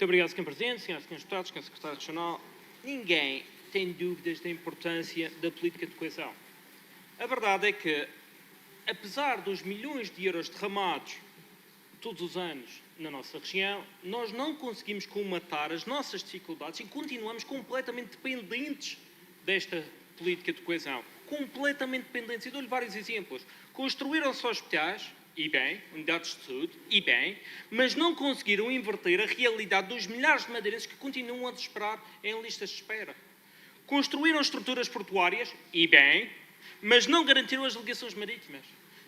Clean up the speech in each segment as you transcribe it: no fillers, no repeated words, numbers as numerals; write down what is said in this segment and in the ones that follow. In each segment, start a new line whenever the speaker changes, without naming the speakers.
Muito obrigado, Sr. Presidente, Senhoras e Srs. Deputados, Sr. Secretário Regional. Ninguém tem dúvidas da importância da política de coesão. A verdade é que, apesar dos milhões de euros derramados todos os anos na nossa região, nós não conseguimos colmatar as nossas dificuldades e continuamos completamente dependentes desta política de coesão. Completamente dependentes. E dou-lhe vários exemplos. Construíram-se hospitais, e bem, unidades de saúde, e bem, mas não conseguiram inverter a realidade dos milhares de madeirenses que continuam a esperar em listas de espera. Construíram estruturas portuárias, e bem, mas não garantiram as ligações marítimas.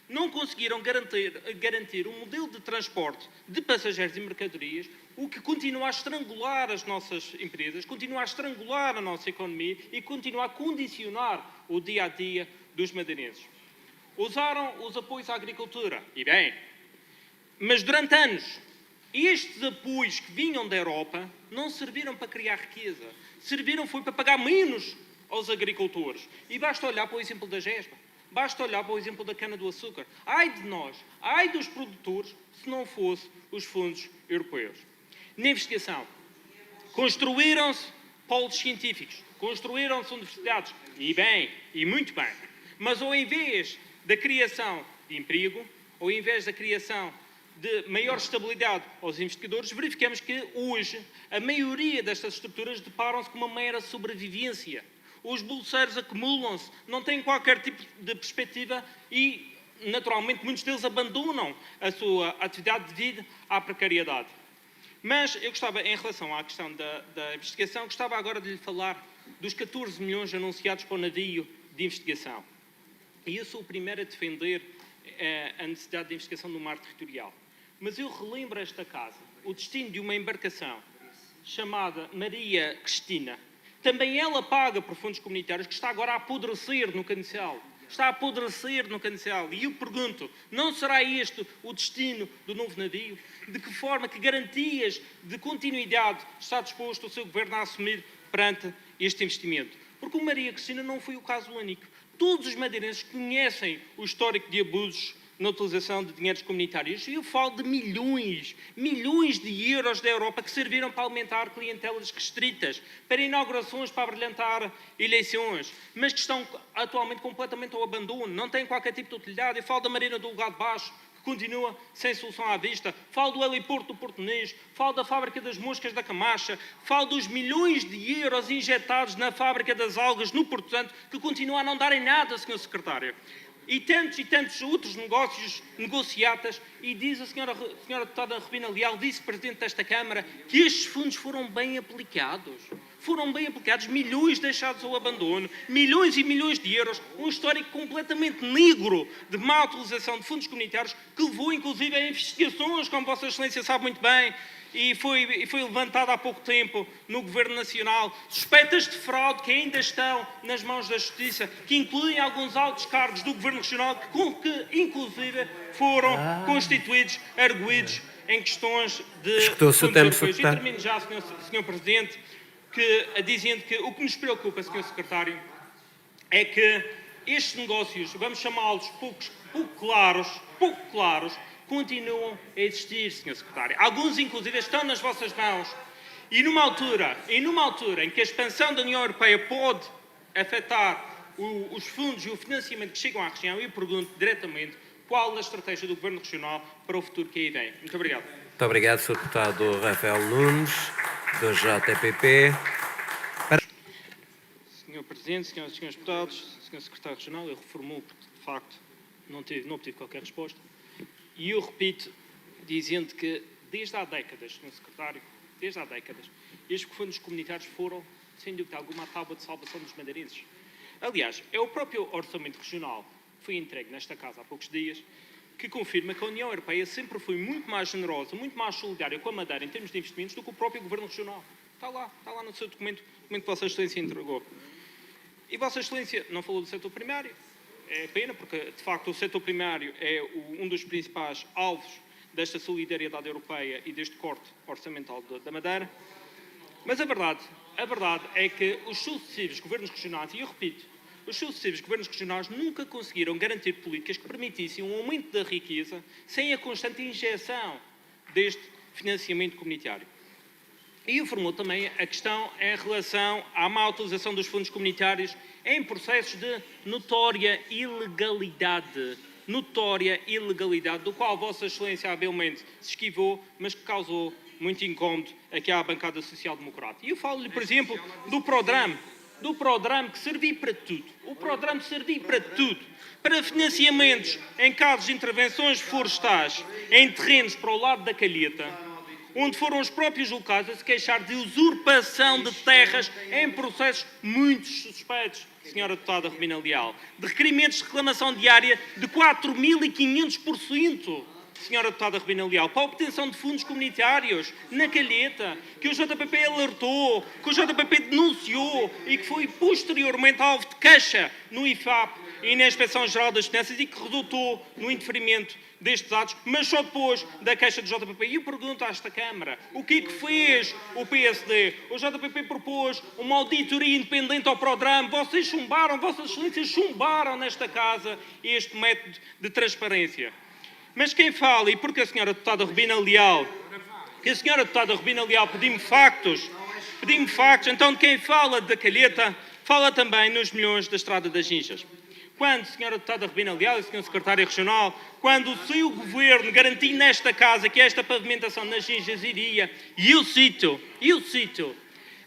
Não conseguiram garantir um modelo de transporte de passageiros e mercadorias, o que continua a estrangular as nossas empresas, continua a estrangular a nossa economia e continua a condicionar o dia-a-dia dos madeirenses. Usaram os apoios à agricultura, e bem, mas durante anos estes apoios que vinham da Europa não serviram para criar riqueza, serviram foi para pagar menos aos agricultores. E basta olhar para o exemplo da GESBA, basta olhar para o exemplo da cana-do-açúcar. Ai de nós, ai dos produtores, se não fosse os fundos europeus. Na investigação, construíram-se polos científicos, construíram-se universidades, e bem, e muito bem, mas ao invés da criação de emprego, ao invés da criação de maior estabilidade aos investigadores, verificamos que hoje a maioria destas estruturas deparam-se com uma mera sobrevivência. Os bolseiros acumulam-se, não têm qualquer tipo de perspectiva e, naturalmente, muitos deles abandonam a sua atividade devido à precariedade. Mas eu gostava, em relação à questão da investigação, gostava agora de lhe falar dos 14 milhões anunciados para o navio de investigação. E eu sou o primeiro a defender a necessidade de investigação no mar territorial. Mas eu relembro a esta casa o destino de uma embarcação chamada Maria Cristina. Também ela paga por fundos comunitários, que está agora a apodrecer no Cancel. Está a apodrecer no Cancel. E eu pergunto, não será este o destino do novo navio? De que forma, que garantias de continuidade está disposto o seu governo a assumir perante este investimento? Porque o Maria Cristina não foi o caso único. Todos os madeirenses conhecem o histórico de abusos na utilização de dinheiros comunitários. E eu falo de milhões de euros da Europa que serviram para aumentar clientelas restritas, para inaugurações, para abrilhantar eleições, mas que estão atualmente completamente ao abandono, não têm qualquer tipo de utilidade. Eu falo da Marina do Lugar de Baixo, que continua sem solução à vista. Falo do heliporto do Portonês, falo da fábrica das moscas da Camacha, falo dos milhões de euros injetados na fábrica das algas no Porto Santo, que continuam a não darem nada, Sr. Secretário. E tantos outros negócios, negociatas, e diz a senhora deputada Rubina Leal, vice-presidente desta Câmara, que estes fundos foram bem aplicados. Foram bem aplicados, milhões deixados ao abandono, milhões e milhões de euros, um histórico completamente negro de má utilização de fundos comunitários, que levou inclusive a investigações, como Vossa Excelência sabe muito bem, e foi levantada há pouco tempo no Governo Nacional, suspeitas de fraude que ainda estão nas mãos da Justiça, que incluem alguns altos cargos do Governo Regional, que inclusive foram constituídos, arguidos em questões de fundos europeus. E termino já, Sr. Presidente, dizendo que o que nos preocupa, Sr. Secretário, é que estes negócios, vamos chamá-los pouco claros, continuam a existir, Sr. Secretário. Alguns, inclusive, estão nas vossas mãos. E numa altura em que a expansão da União Europeia pode afetar os fundos e o financiamento que chegam à região, eu pergunto diretamente qual a estratégia do Governo Regional para o futuro que aí vem. Muito obrigado.
Muito obrigado, Sr. Deputado Rafael Nunes, do JPP.
Sr. Presidente, Senhoras e Srs. Deputados, Sr. Secretário Regional, eu reformulo porque, de facto, não obtive qualquer resposta. E eu repito, dizendo que desde há décadas, Sr. Secretário, desde há décadas, estes fundos comunitários foram, sem dúvida alguma, a tábua de salvação dos madeirenses. Aliás, é o próprio Orçamento Regional, que foi entregue nesta Casa há poucos dias, que confirma que a União Europeia sempre foi muito mais generosa, muito mais solidária com a Madeira em termos de investimentos do que o próprio Governo Regional. Está lá no seu documento que Vossa Excelência entregou. E Vossa Excelência não falou do setor primário. É pena, porque, de facto, o setor primário é um dos principais alvos desta solidariedade europeia e deste corte orçamental da Madeira. Mas a verdade é que os sucessivos governos regionais, e eu repito, os sucessivos governos regionais nunca conseguiram garantir políticas que permitissem um aumento da riqueza sem a constante injeção deste financiamento comunitário. E informou também a questão em relação à má utilização dos fundos comunitários em processos de notória ilegalidade. Notória ilegalidade, do qual Vossa Excelência habilmente se esquivou, mas que causou muito incómodo aqui à bancada social-democrata. E eu falo-lhe, por exemplo, do Prodram que serviu para tudo. O Prodram serviu para tudo. Para financiamentos em casos de intervenções florestais em terrenos para o lado da Calheta, onde foram os próprios locais a se queixar de usurpação de terras em processos muito suspeitos, Sra. Deputada Romina Leal, de requerimentos de reclamação diária de 4.500%, Sra. Deputada Romina Leal, para a obtenção de fundos comunitários na Calheta, que o JPP alertou, que o JPP denunciou e que foi posteriormente alvo de queixa no IFAP e na Inspeção-Geral das Finanças e que resultou no indeferimento destes atos, mas só depois da queixa do JPP. E eu pergunto a esta Câmara, o que é que fez o PSD? O JPP propôs uma auditoria independente ao Prodram, vocês chumbaram, Vossas Excelências chumbaram nesta Casa este método de transparência. Mas quem fala, e porque a Sra. Deputada Romina Leal, pediu-me factos, então de quem fala da Calheta, fala também nos milhões da Estrada das Ginjas. Quando, Sra. Deputada Romina Leal e Sr. Secretário Regional, quando o seu governo garantiu nesta Casa que esta pavimentação nas Ginjas iria, e eu cito,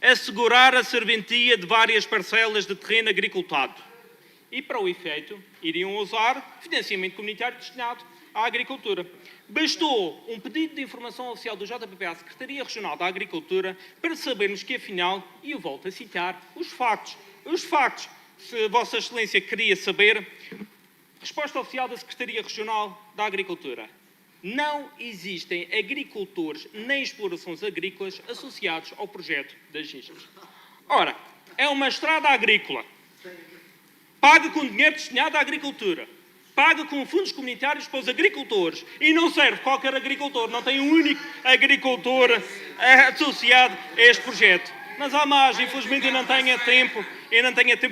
assegurar a serventia de várias parcelas de terreno agricultado. E, para o efeito, iriam usar financiamento comunitário destinado à agricultura. Bastou um pedido de informação oficial do JPP à Secretaria Regional da Agricultura para sabermos que, afinal, e eu volto a citar, os factos, se Vossa Excelência queria saber, resposta oficial da Secretaria Regional da Agricultura. Não existem agricultores nem explorações agrícolas associados ao projeto das Ginjas. Ora, é uma estrada agrícola, paga com dinheiro destinado à agricultura, paga com fundos comunitários para os agricultores e não serve qualquer agricultor, não tem um único agricultor associado a este projeto. Mas há mais, infelizmente eu não tenho tempo,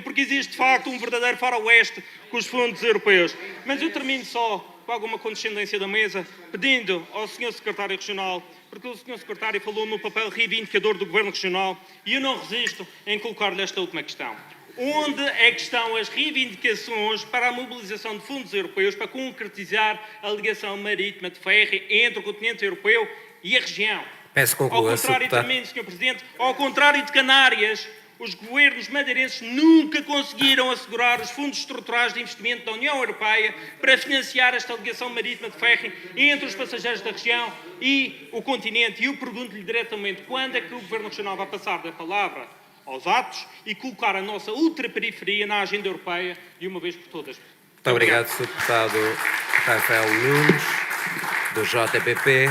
porque existe de facto um verdadeiro faroeste com os fundos europeus. Mas eu termino só com alguma condescendência da mesa, pedindo ao Sr. Secretário Regional, porque o Sr. Secretário falou no papel reivindicador do Governo Regional, e eu não resisto em colocar-lhe esta última questão. Onde é que estão as reivindicações para a mobilização de fundos europeus para concretizar a ligação marítima de ferro entre o continente europeu e a região?
Peço conclua,
Sr. Presidente, ao contrário de Canárias, os governos madeirenses nunca conseguiram assegurar os fundos estruturais de investimento da União Europeia para financiar esta ligação marítima de ferro entre os passageiros da região e o continente. E eu pergunto-lhe diretamente, quando é que o Governo Regional vai passar da palavra aos atos e colocar a nossa ultraperiferia na agenda europeia de uma vez por todas?
Muito obrigado, Sr. Deputado Rafael Nunes, do JPP.